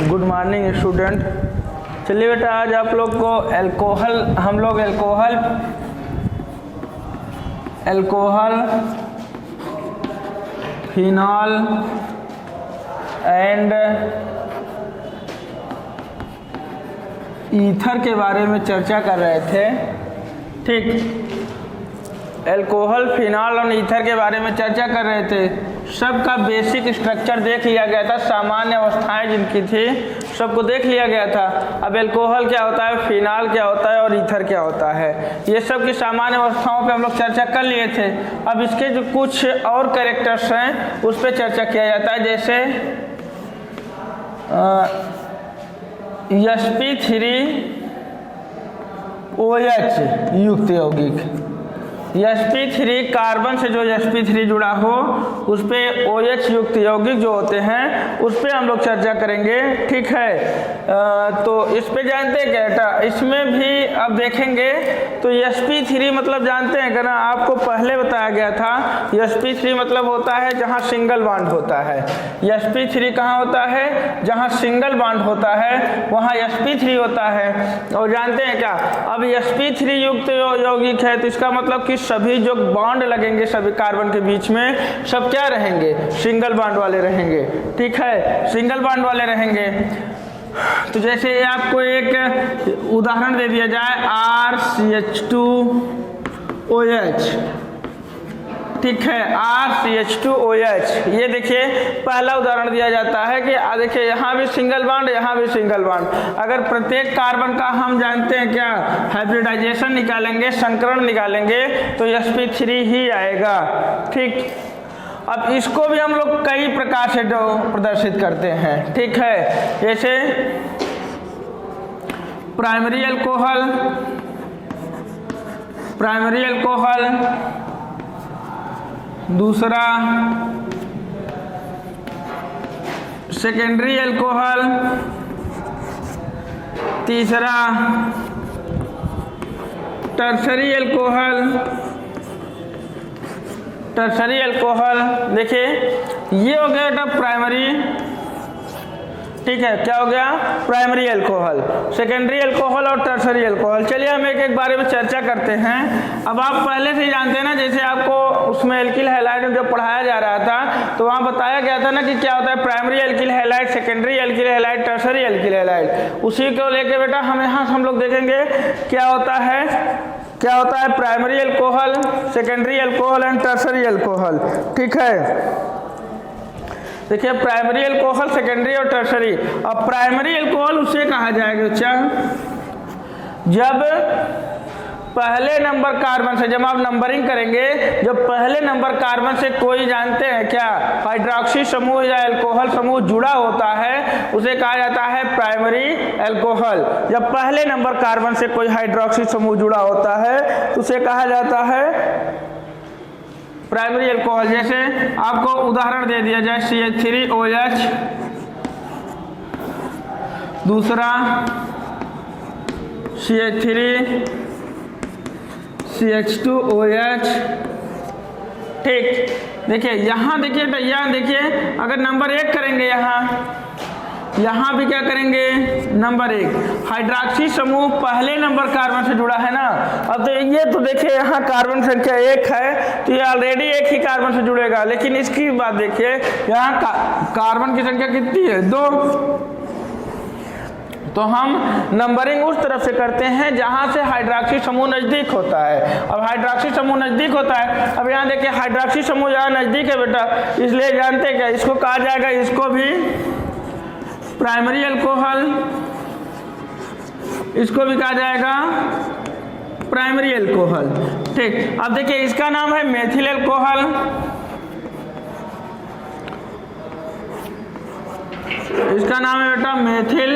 Good morning student. चलिए बेटा, आज आप लोग को हम लोग अल्कोहल, फिनॉल एंड ईथर के बारे में चर्चा कर रहे थे। ठीक, अल्कोहल, फिनॉल और ईथर के बारे में चर्चा कर रहे थे। सबका बेसिक स्ट्रक्चर देख लिया गया था, सामान्य अवस्थाएं जिनकी थी सबको देख लिया गया था। अब अल्कोहल क्या होता है, फिनॉल क्या होता है और ईथर क्या होता है, ये सब की सामान्य अवस्थाओं पे हम लोग चर्चा कर लिए थे। अब इसके जो कुछ और कैरेक्टर्स हैं उस पर चर्चा किया जाता है, जैसे sp3OH युक्त यौगिक। sp3 कार्बन से जो sp3 जुड़ा हो उस पे OH युक्त यौगिक जो होते हैं उस पे हम लोग चर्चा करेंगे। ठीक है, तो इस पे जानते हैं क्या, इसमें भी अब देखेंगे तो sp3 मतलब जानते हैं क्या ना, आपको पहले बताया गया था। sp3 मतलब होता है जहाँ सिंगल बॉन्ड होता है। sp3 कहाँ होता है, जहाँ सिंगल बॉन्ड होता है वहाँ sp3 होता है। और जानते हैं क्या, अब sp3 युक्त यौगिक है तो इसका मतलब कि सभी जो बॉन्ड लगेंगे सभी कार्बन के बीच में सब क्या रहेंगे, सिंगल बॉन्ड वाले रहेंगे। ठीक है, सिंगल बॉन्ड वाले रहेंगे। तो जैसे आपको एक उदाहरण दे दिया जाए, RCH2OH। ठीक है, RCH2OH, ये देखिए पहला उदाहरण दिया जाता है कि देखिए यहाँ भी सिंगल बॉन्ड, यहाँ भी सिंगल बॉन्ड। अगर प्रत्येक कार्बन का हम जानते हैं क्या, हाइब्रिडाइजेशन निकालेंगे, संकरण निकालेंगे तो sp3 ही आएगा। ठीक, अब इसको भी हम लोग कई प्रकार से प्रदर्शित करते हैं। ठीक है, जैसे प्राइमरी अल्कोहल, दूसरा सेकेंडरी अल्कोहल, तीसरा टर्सरी अल्कोहल। देखिए ये हो गया बेटा प्राइमरी। ठीक है, क्या हो गया, प्राइमरी अल्कोहल, सेकेंडरी अल्कोहल और टर्सरी अल्कोहल। चलिए हम एक एक बारे में चर्चा करते हैं। अब आप पहले से ही जानते हैं ना, जैसे आपको उसमें एल्किल हैलाइड में जब पढ़ाया जा रहा था तो वहाँ बताया गया था ना कि क्या होता है primary alkyl halide, secondary alkyl halide, tertiary alkyl halide. उसी को लेके बेटा हम लोग देखेंगे क्या होता है primary alcohol, secondary alcohol and tertiary alcohol. ठीक है, देखिए प्राइमरी अल्कोहल, सेकेंडरी और टर्सरी। अब प्राइमरी अल्कोहल उसे कहा जाएगा बच्चा जब पहले नंबर कार्बन से, जब आप नंबरिंग करेंगे, जब पहले नंबर कार्बन से कोई जानते हैं क्या हाइड्रोक्सी समूह या अल्कोहल समूह जुड़ा होता है उसे कहा जाता है प्राइमरी अल्कोहल। जब पहले नंबर कार्बन से कोई हाइड्रोक्सी समूह जुड़ा होता है तो उसे कहा जाता है प्राइमरी अल्कोहल। जैसे आपको उदाहरण दे दिया जाए CH3OH, दूसरा CH2OH। ठीक, देखिए यहाँ देखिए अगर नंबर 1 करेंगे, यहाँ भी क्या करेंगे, नंबर 1 हाइड्रोक्सी समूह पहले नंबर कार्बन से जुड़ा है ना। अब तो ये तो देखिए यहाँ कार्बन संख्या 1 है तो ये ऑलरेडी एक ही कार्बन से जुड़ेगा, लेकिन इसकी बात देखिए यहाँ कार्बन की संख्या कितनी है, 2। तो हम नंबरिंग उस तरफ से करते हैं जहां से हाइड्रोक्सी समूह नजदीक होता है। अब हाइड्रोक्सी समूह नजदीक होता है, अब यहाँ देखिए हाइड्रोक्सी समूह यहाँ नजदीक है बेटा, इसलिए जानते हैं क्या, इसको कहा जाएगा, इसको भी प्राइमरी अल्कोहल, इसको भी कहा जाएगा प्राइमरी अल्कोहल। ठीक, अब देखिए इसका नाम है मेथिल अल्कोहल, इसका नाम है बेटा मेथिल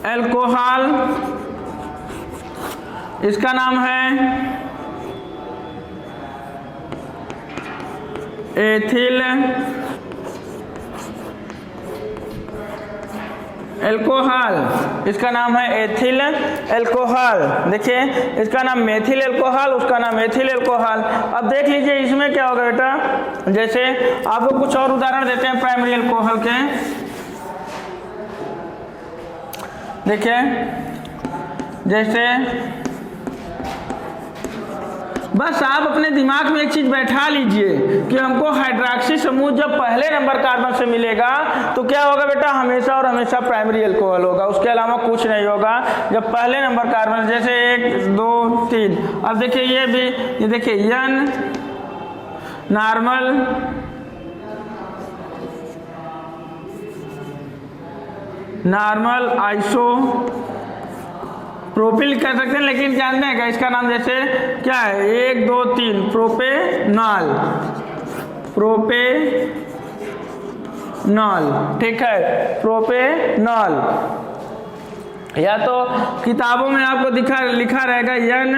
अल्कोहल, इसका नाम है एथिल अल्कोहल, इसका नाम है एथिल अल्कोहल। देखिए इसका नाम मेथिल अल्कोहल, उसका नाम एथिल अल्कोहल। अब देख लीजिए इसमें क्या होगा बेटा, जैसे आपको कुछ और उदाहरण देते हैं प्राइमरी अल्कोहल के। देखिए जैसे बस आप अपने दिमाग में एक चीज बैठा लीजिए कि हमको हाइड्रॉक्सी समूह जब पहले नंबर कार्बन से मिलेगा तो क्या होगा बेटा, हमेशा और हमेशा प्राइमरी अल्कोहल होगा, उसके अलावा कुछ नहीं होगा। जब पहले नंबर कार्बन जैसे 1 2 3, अब देखिए ये भी, ये देखिए N नॉर्मल आइसो प्रोपिल कह सकते हैं, लेकिन जानते हैं क्या इसका नाम, जैसे क्या है 1 2 3 प्रोपेनॉल, ठीक है, प्रोपेनॉल। या तो किताबों में आपको लिखा रहेगा N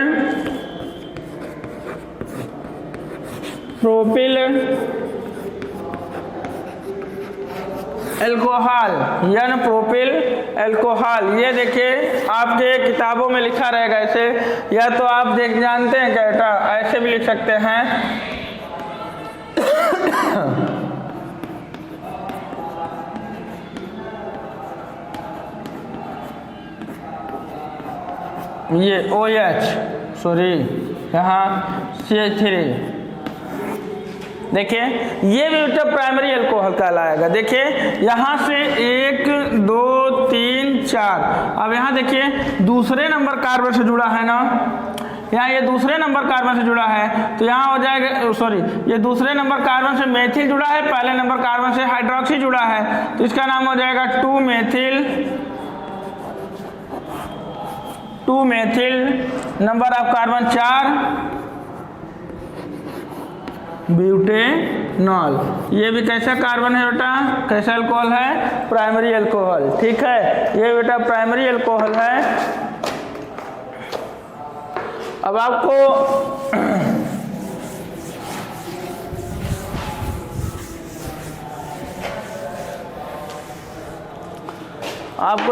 propyl alcohol, N propyl alcohol, ये देखिए आपके किताबों में लिखा रहेगा ऐसे। या तो आप जानते हैं क्या बेटा, ऐसे भी लिख सकते हैं ये OH, सॉरी यहाँ CH3, देखिए ये भी बेटा प्राइमरी अल्कोहल कहलाएगा। देखिए यहाँ से 1 2 3 4, अब यहाँ देखिए दूसरे नंबर कार्बन से जुड़ा है ना, यहाँ ये दूसरे नंबर कार्बन से जुड़ा है तो यहाँ हो जाएगा, सॉरी ये दूसरे नंबर कार्बन से मेथिल जुड़ा है, पहले नंबर कार्बन से हाइड्रोक्सी जुड़ा है, तो इसका नाम हो जाएगा 2 methyl, number of carbon 4 butanol. ये भी कैसा कार्बन है बेटा, कैसा अल्कोहल है, प्राइमरी अल्कोहल, ठीक है, ये बेटा प्राइमरी अल्कोहल है। अब आपको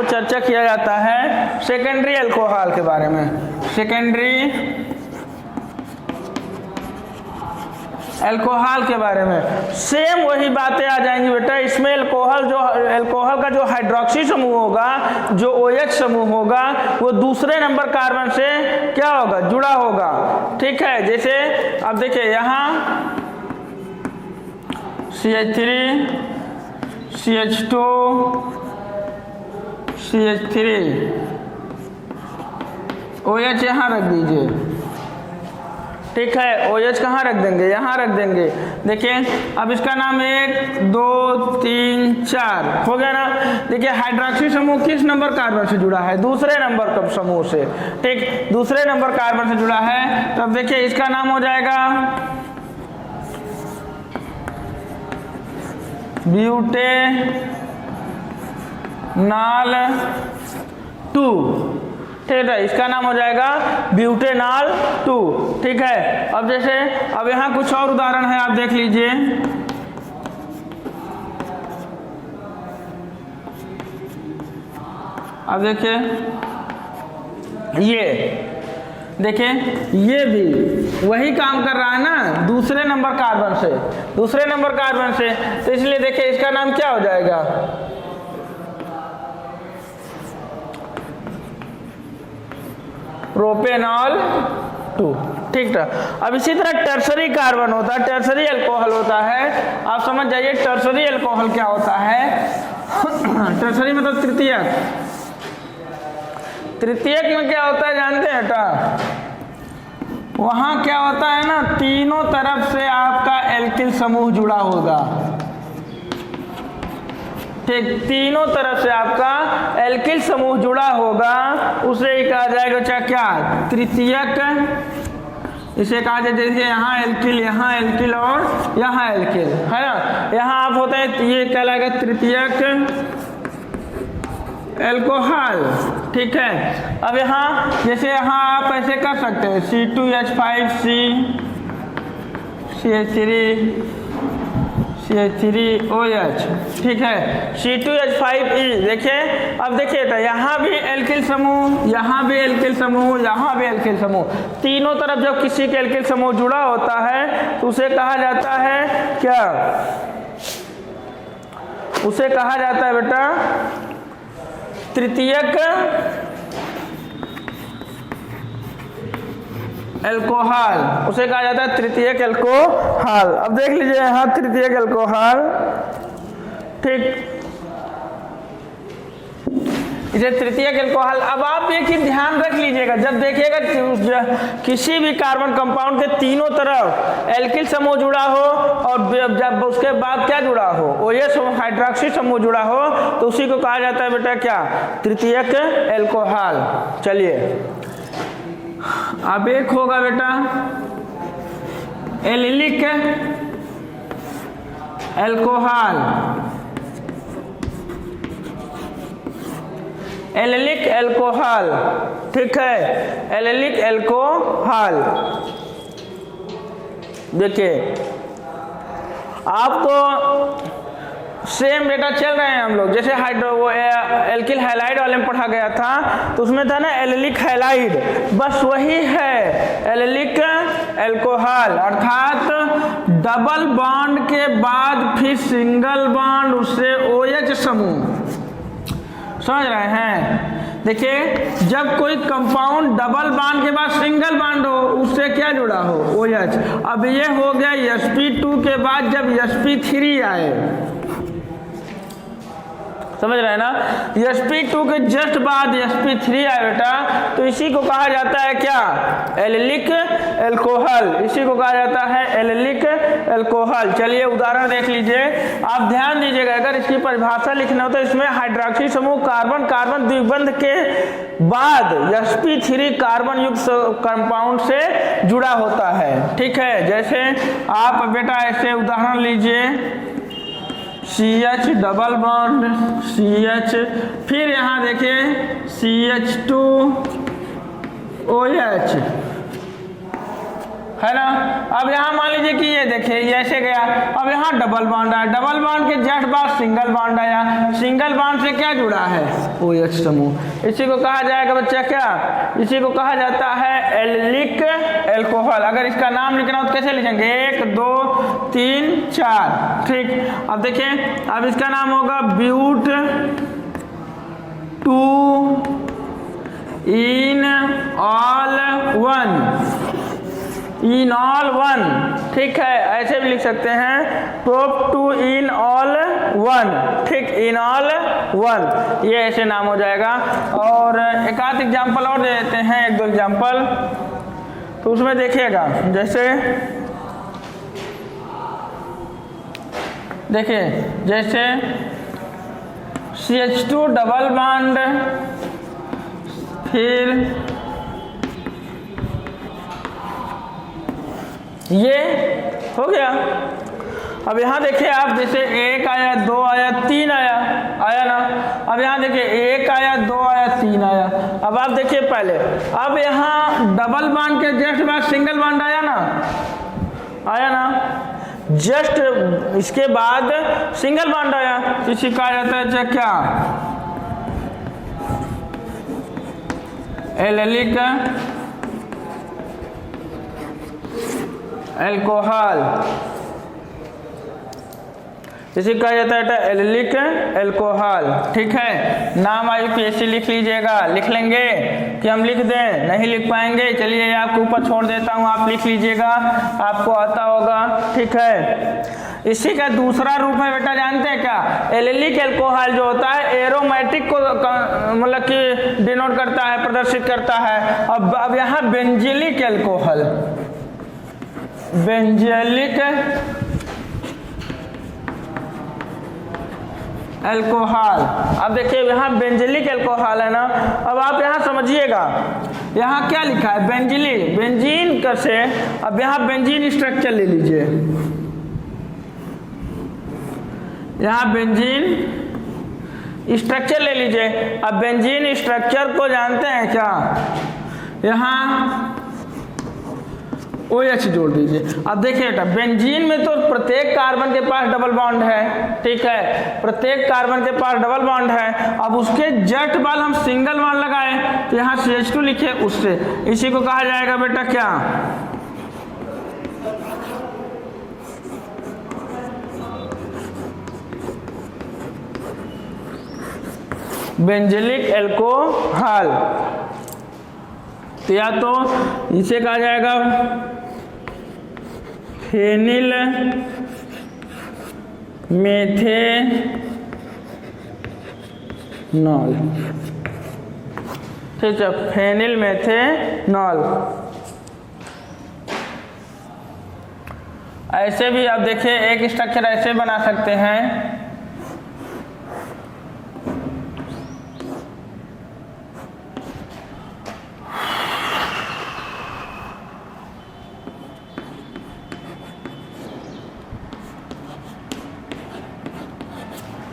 चर्चा किया जाता है सेकेंडरी अल्कोहल के बारे में। सेकेंडरी अल्कोहल के बारे में सेम वही बातें आ जाएंगी बेटा। इसमें अल्कोहल का जो हाइड्रोक्सी समूह होगा, जो OH समूह होगा, वो दूसरे नंबर कार्बन से क्या होगा, जुड़ा होगा, ठीक है। जैसे अब देखिए यहाँ CH3 CH2 CH3 OH यहाँ रख दीजिए, ठीक है, OH कहाँ रख देंगे, यहाँ रख देंगे। देखिए अब इसका नाम 1 2 3 4 हो गया ना। देखिए हाइड्रोक्सी समूह किस नंबर कार्बन से जुड़ा है, दूसरे नंबर समूह से, ठीक, दूसरे नंबर कार्बन से जुड़ा है। तो अब देखिए इसका नाम हो जाएगा ब्यूटेनॉल 2, ठीक है, इसका नाम हो जाएगा ब्यूटेनॉल 2, ठीक है। अब जैसे अब यहाँ कुछ और उदाहरण है, आप देख लीजिए। अब देखिए ये देखिए ये भी वही काम कर रहा है ना, दूसरे नंबर कार्बन से, तो इसलिए देखिए इसका नाम क्या हो जाएगा, प्रोपेनॉल 2, ठीक है। अब इसी तरह टर्सरी कार्बन होता है, टर्सरी अल्कोहल होता है। आप समझ जाइए टर्सरी अल्कोहल क्या होता है। टर्सरी मतलब तृतीयक में क्या होता है जानते हैं बेटा, वहां क्या होता है ना, तीनों तरफ से आपका एल्किल समूह जुड़ा होगा, ठीक, तीनों तरफ से आपका एल्किल समूह जुड़ा होगा, उसे ही कहा जाएगा क्या, तृतीयक। इसे कहा जाए जैसे यहाँ एल्किल और यहाँ एल्किल है ना, यहाँ आप होते हैं, ये कहलाएगा तृतीयक एल्कोहल, ठीक है। अब यहाँ जैसे यहाँ आप ऐसे कर सकते हैं C2H5C CH3OH, ठीक है, C2H5E। देखिए अब देखिए तो यहाँ भी एल्किल समूह, यहाँ भी एल्किल समूह, यहाँ भी एल्किल समूह, तीनों तरफ जब किसी के एल्किल समूह जुड़ा होता है तो उसे कहा जाता है क्या, उसे कहा जाता है बेटा तृतीयक एल्कोहल, उसे कहा जाता है तृतीयक एल्कोहल। अब देख लीजिए यहाँ तृतीयक एल्कोहल, ठीक, इसे तृतीयक एल्कोहल। अब आप एक ही ध्यान रख लीजिएगा, जब देखिएगा किसी भी कार्बन कंपाउंड के तीनों तरफ एल्किल समूह जुड़ा हो और जब उसके बाद क्या जुड़ा हो, OH हाइड्रोक्सी समूह जुड़ा हो, तो उसी को कहा जाता है बेटा क्या, तृतीयक एल्कोहल। चलिए अब एक होगा बेटा एलिलिक एल्कोहल, एलिलिक एल्कोहल, ठीक है, एलिलिक एल्कोहल। देखिए आपको सेम डेटा चल रहे हैं हम लोग, जैसे वो एल्किल हैलाइड वाले में पढ़ा गया था, तो उसमें था ना एलिलिक हैलाइड, बस वही है एलिलिक एल्कोहल, अर्थात डबल बॉन्ड के बाद फिर सिंगल बॉन्ड, उससे OH समूह। समझ रहे हैं? देखिए जब कोई कंपाउंड डबल बॉन्ड के बाद सिंगल बॉन्ड हो, उससे क्या जुड़ा हो, OH। अब ये हो गया sp2 के बाद जब sp3 आए, समझ रहे हैं ना, sp2 के जस्ट बाद sp3 आए बेटा, तो इसी को कहा जाता है क्या, एलिलिक एल्कोहल, इसी को कहा जाता है एलिलिक एल्कोहल। चलिए उदाहरण देख लीजिए, आप ध्यान दीजिएगा, अगर इसकी परिभाषा लिखना हो तो इसमें हाइड्रोक्सी समूह कार्बन कार्बन द्विबंध के बाद sp3 कार्बन युक्त कंपाउंड से जुड़ा होता है, ठीक है। जैसे आप बेटा ऐसे उदाहरण लीजिए, CH डबल बॉन्ड CH, फिर यहाँ देखिए CH2 OH, है ना। अब यहाँ मान लीजिए कि ये देखिए ये ऐसे गया, अब यहाँ डबल बॉन्ड आया, डबल बॉन्ड के जस्ट बाद सिंगल बॉन्ड आया, सिंगल बॉन्ड से क्या जुड़ा है, OH समूह। इसी को कहा जाएगा बच्चा क्या, इसी को कहा जाता है एलिलिक एल्कोहल। अगर इसका नाम लिखना हो तो कैसे लिखेंगे, 1 2 3 4, ठीक। अब देखिए अब इसका नाम होगा ब्यूट 2 इन ऑल 1, ठीक है, ऐसे भी लिख सकते हैं, प्रोप 2 इन ऑल 1, ठीक, इन ऑल 1, ये ऐसे नाम हो जाएगा। और एक आध एग्जाम्पल और दे देते हैं, 1 2 एग्जाम्पल, तो उसमें देखिएगा, जैसे देखिए जैसे CH2 डबल बॉन्ड, फिर ये हो गया। अब यहाँ देखिए आप, जैसे 1 आया 2 आया 3 आया ना। अब यहाँ देखिए 1 आया 2 आया 3 आया। अब आप देखिए पहले, अब यहाँ डबल बॉन्ड के जस्ट बाद सिंगल बॉन्ड आया ना, जस्ट इसके बाद सिंगल बॉन्ड आया, इसी कहा जाता है क्या, एलिलिक एल्कोहल, इसे कहा जाता है एलिलिक एल्कोहल, ठीक है। नाम IUPAC लिख लीजिएगा, लिख लेंगे कि हम लिख दें, नहीं लिख पाएंगे, चलिए आपके ऊपर छोड़ देता हूँ, आप लिख लीजिएगा, आपको आता होगा, ठीक है। इसी का दूसरा रूप है बेटा, जानते हैं क्या, एलिलिक एल्कोहल जो होता है एरोमेटिक को मतलब कि डिनोट करता है, प्रदर्शित करता है। अब यहाँ बेंजिलिक एल्कोहल, बेंजिलिक एल्कोहल, अब देखिए यहाँ बेंजिलिक एल्कोहल है ना। अब आप यहाँ समझिएगा, यहाँ क्या लिखा है, बेंजीन कर से, अब यहाँ बेंजीन स्ट्रक्चर ले लीजिए, यहाँ बेंजीन स्ट्रक्चर ले लीजिए। अब बेंजीन स्ट्रक्चर को जानते हैं क्या, यहाँ OH जोड़ दीजिए। अब देखिए बेटा, बेंजीन में तो प्रत्येक कार्बन के पास डबल बॉन्ड है, ठीक है, प्रत्येक कार्बन के पास डबल बॉन्ड है। अब उसके जस्ट बाद हम सिंगल बॉन्ड लगाए तो यहाँ CH2 लिखे उससे, इसी को कहा जाएगा बेटा क्या, बेंजिलिक एल्कोहल। तो या तो इसे कहा जाएगा फेनिल मेथेनॉल। ठीक है, फेनिल मेथेनॉल। ऐसे भी आप देखिए एक स्ट्रक्चर ऐसे बना सकते हैं,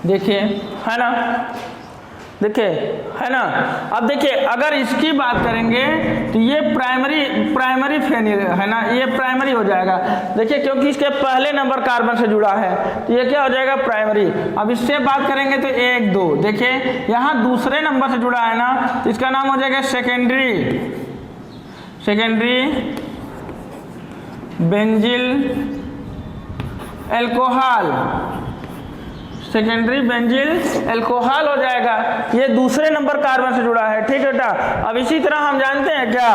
देखिए है ना, देखिए है ना। अब देखिए अगर इसकी बात करेंगे तो ये प्राइमरी फेनिल है ना, ये प्राइमरी हो जाएगा। देखिए क्योंकि इसके पहले नंबर कार्बन से जुड़ा है तो ये क्या हो जाएगा, प्राइमरी। अब इससे बात करेंगे तो 1 2, देखिए यहाँ दूसरे नंबर से जुड़ा है ना, तो इसका नाम हो जाएगा secondary benzyl alcohol. Secondary benzyl alcohol हो जाएगा, ये दूसरे नंबर कार्बन से जुड़ा है। ठीक है बेटा। अब इसी तरह हम जानते हैं क्या,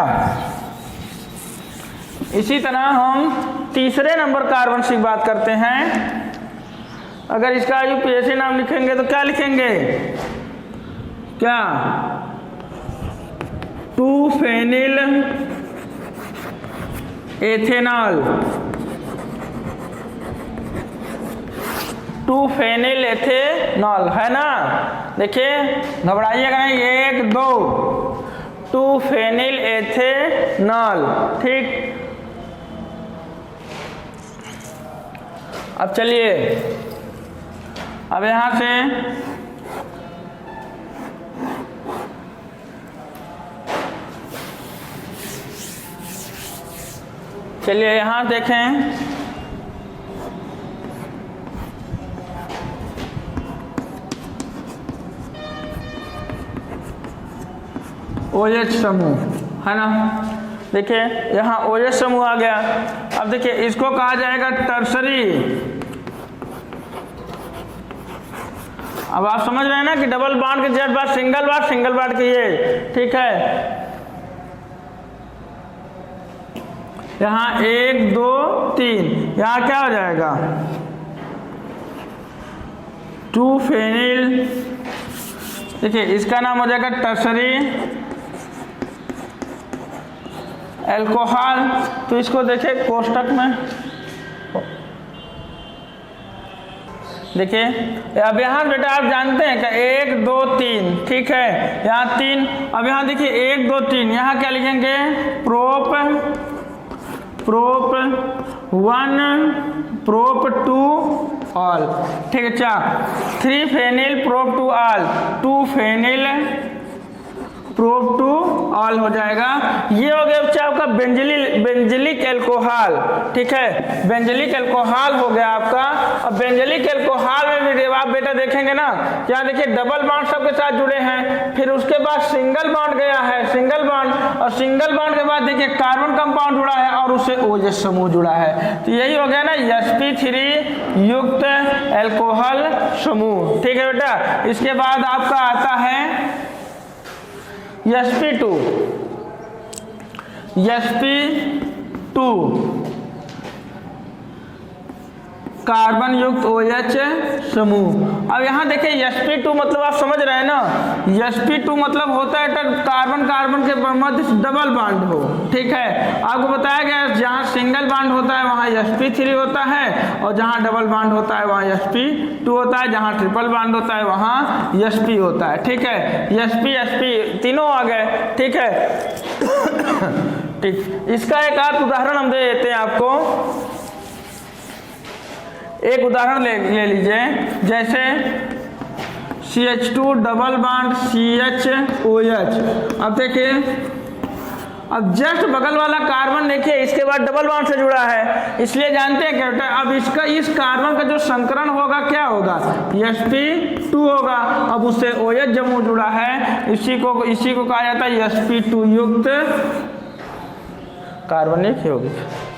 इसी तरह हम तीसरे नंबर कार्बन से बात करते हैं। अगर इसका यूपीएससी नाम लिखेंगे तो क्या लिखेंगे, क्या 2-फेनिल एथेनॉल। 2-फेनिल एथेनॉल है ना। देखिए घबराइएगा नहीं, 1 2 2-फेनिल एथेनॉल। ठीक, अब चलिए अब यहां से चलिए यहां देखें, OH समूह है ना। देखिए यहाँ OH समूह आ गया। अब देखिए इसको कहा जाएगा टर्सरी। अब आप समझ रहे हैं ना कि डबल बॉन्ड के जेड बार सिंगल बार की ये। ठीक है, यहाँ 1 2 3, यहाँ क्या हो जाएगा 2-फेनिल। देखिए इसका नाम हो जाएगा टर्सरी एल्कोहल। तो इसको देखिए कोष्टक में, देखिए अब यहाँ बेटा आप जानते हैं क्या 1 2 3। ठीक है, यहाँ 3। अब यहाँ देखिए 1 2 3, यहाँ क्या लिखेंगे प्रोप 1 प्रोप 2 ऑल। ठीक है, 3-फेनिल प्रोप 2 ऑल, 2-फेनिल प्रोप 2 ऑल हो जाएगा। ये हो गया बच्चा आपका बेंजिलिक एल्कोहल। ठीक है, बेंजिलिक एल्कोहल हो गया आपका। अब बेंजिलिक एल्कोहल में भी आप बेटा देखेंगे ना, यहाँ देखिए डबल बॉन्ड सबके साथ जुड़े हैं, फिर उसके बाद सिंगल बॉन्ड गया है, सिंगल बॉन्ड, और सिंगल बॉन्ड के बाद देखिए कार्बन कंपाउंड जुड़ा है और उससे OH समूह जुड़ा है। तो यही हो गया ना sp3 युक्त एल्कोहल समूह। ठीक है बेटा। इसके बाद आपका आता है sp2 कार्बन युक्त OH समूह। अब यहाँ देखिए sp2 मतलब आप समझ रहे हैं ना, sp2 मतलब होता है कार्बन कार्बन के मध्य डबल बॉन्ड हो। ठीक है, आपको बताया गया जहाँ सिंगल बॉन्ड होता है वहाँ sp3 होता है, और जहाँ डबल बॉन्ड होता है वहाँ sp2 होता है, जहाँ ट्रिपल बॉन्ड होता है वहाँ sp होता है। ठीक है, sp तीनों आ गए। ठीक है। ठीक, इसका एक आप उदाहरण हम दे देते हैं आपको। एक उदाहरण ले लीजिए, जैसे CH2 डबल बॉन्ड CHOH। अब देखिए, अब जस्ट बगल वाला कार्बन देखिए इसके बाद डबल बॉन्ड से जुड़ा है, इसलिए जानते हैं क्या बेटा, अब इसका इस कार्बन का जो संकरण होगा क्या होगा, sp2 होगा। अब उससे OH समूह जुड़ा है, इसी को कहा जाता है sp2 युक्त कार्बनिक यौगिक।